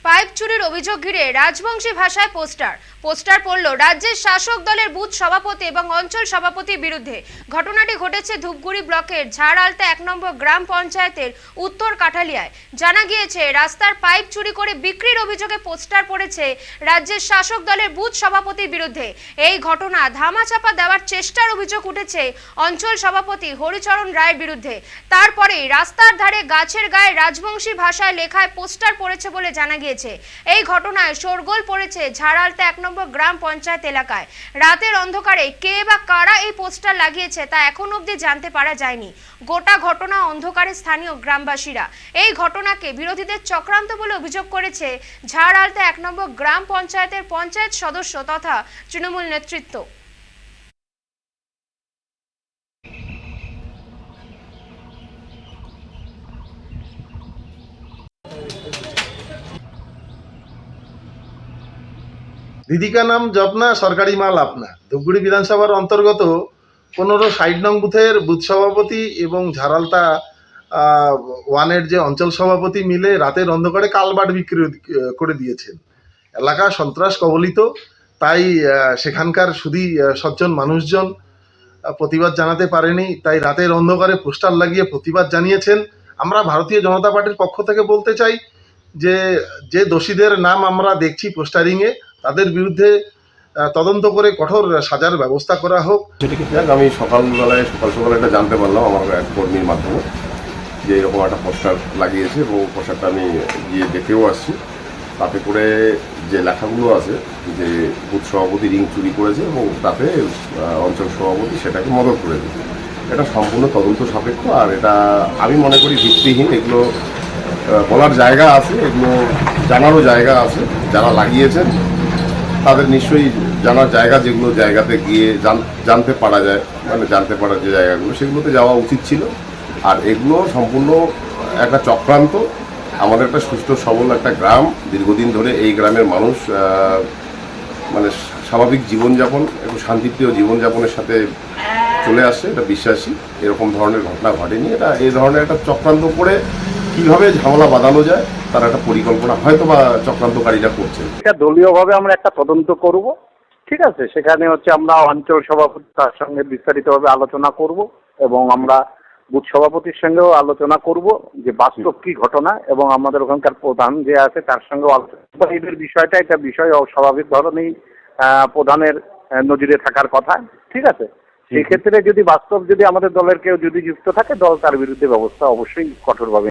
Pipe চুরির অভিযোগ ঘিরে রাজবংশী ভাষায় পোস্টার পড়ল রাজ্যের শাসক দলের বুথ সভাপতি এবং অঞ্চল সভাপতির বিরুদ্ধে। ঘটনাটি ঘটেছে ধূপগুড়ি ব্লকের ঝাড়আলতা 1 নম্বর গ্রাম পঞ্চায়েতের উত্তর কাঠালিয়ায়। জানা গিয়েছে, রাস্তার পাইপ চুরি করে বিক্রির অভিযোগে পোস্টার পড়েছে রাজ্যের শাসক দলের বুথ সভাপতির বিরুদ্ধে। এই ঘটনা ধামাচাপা দেওয়ার চেষ্টার অভিযোগ উঠেছে অঞ্চল সভাপতি হরিচরণ রায়ের বিরুদ্ধে। তারপরে রাস্তার ধারে গাছের গায়ে রাজবংশী ভাষায় লেখায় পোস্টার পড়েছে বলে জানা গিয়েছে। এই ঘটনায় শোরগোল পড়েছে ঝাড়আলতা 1 নম্বর গ্রাম পঞ্চায়েত এলাকায়। রাতের অন্ধকারে কে বা কারা এই পোস্টার লাগিয়েছে তা এখন অবধি জানতে পারা যায়নি। গোটা ঘটনা অন্ধকারে স্থানীয় গ্রামবাসীরা। এই ঘটনাকে বিরোধীদের চক্রান্ত বলে অভিযোগ করেছে ঝাড়আলতা 1 নম্বর গ্রাম পঞ্চায়েতের পঞ্চায়েত সদস্য তথা তৃণমূল নেতৃত্ব। दीदी का नाम जपना सरकारी माल अपना। धूपगुड़ी विधानसभार अंतर्गत 15 नং बुथेर बुथ सभापति एवं झाड़आलता वानेर जे अंचल सभापति मिले रातेर अंधकारे कालबाट बिक्री करे दिएछेन। एलाका सन्त्रास कबलित, ताई सेखानकार शुधु सज्जन मानुषजन प्रतिबाद जानाते पारेनि, ताई रातेर अंधकारे पोस्टार लागिए प्रतिबाद जानिয়েছেন। আমরা भारतीय जनता पार्टीर पक्ष থেকে বলতে চাই যে দোষীদের নাম আমরা দেখছি পোস্টারিংয়ে, তাদের বিরুদ্ধে তদন্ত করে কঠোর সাজার ব্যবস্থা করা হোক। আমি সকাল সকাল এটা জানতে পারলাম আমার এক কর্মীর মাধ্যমে যে এরকম একটা পোস্টার লাগিয়েছে এবং পোস্টারটা আমি গিয়ে দেখেও আসছি। তাতে করে যে লেখাগুলো আছে যে বুথ সভাপতি রিং চুরি করেছে এবং তাতে অঞ্চল সভাপতি সেটাকে মদত করেছে, এটা সম্পূর্ণ তদন্ত সাপেক্ষ। আর এটা আমি মনে করি ভিত্তিহীন। এগুলো বলার জায়গা আছে, এগুলো জানারও জায়গা আছে। যারা লাগিয়েছেন তাদের নিশ্চয়ই জানার জায়গা, যেগুলো জায়গাতে গিয়ে জানতে পারা যায়, মানে জানতে পারার যে জায়গাগুলো সেগুলোতে যাওয়া উচিত ছিল। আর এগুলো সম্পূর্ণ একটা চক্রান্ত। আমাদের একটা সুস্থ সবল একটা গ্রাম, দীর্ঘদিন ধরে এই গ্রামের মানুষ মানে স্বাভাবিক জীবনযাপন এবং শান্তিপ্রিয় জীবনযাপনের সাথে চলে আসছে, এটা বিশ্বাসী। এরকম ধরনের ঘটনা ঘটেনি। এটা এই ধরনের একটা চক্রান্ত করে কিভাবে ঝামেলা বাঁধানো যায় তার একটা পরিকল্পনা হয়তো বা চক্রান্তকারীরা করছে। এটা দলীয়ভাবে আমরা একটা তদন্ত করব, ঠিক আছে। সেখানে আমরা অঞ্চল সভাপতি তার সঙ্গে বিস্তারিতভাবে আলোচনা করব এবং আমরা বুথ সভাপতির সঙ্গেও আলোচনা করব যে বাস্তব কি ঘটনা, এবং আমাদের ওখানকার প্রধান যে আছে তার সঙ্গেও আলোচনা। এদের বিষয়টা এটা বিষয় অস্বাভাবিক ধরনেরই প্রধানের নজরে থাকার কথা, ঠিক আছে। সেই ক্ষেত্রে যদি বাস্তব যদি আমাদের দলের কেউ যদি যুক্ত থাকে, দল তার বিরুদ্ধে ব্যবস্থা অবশ্যই কঠোরভাবে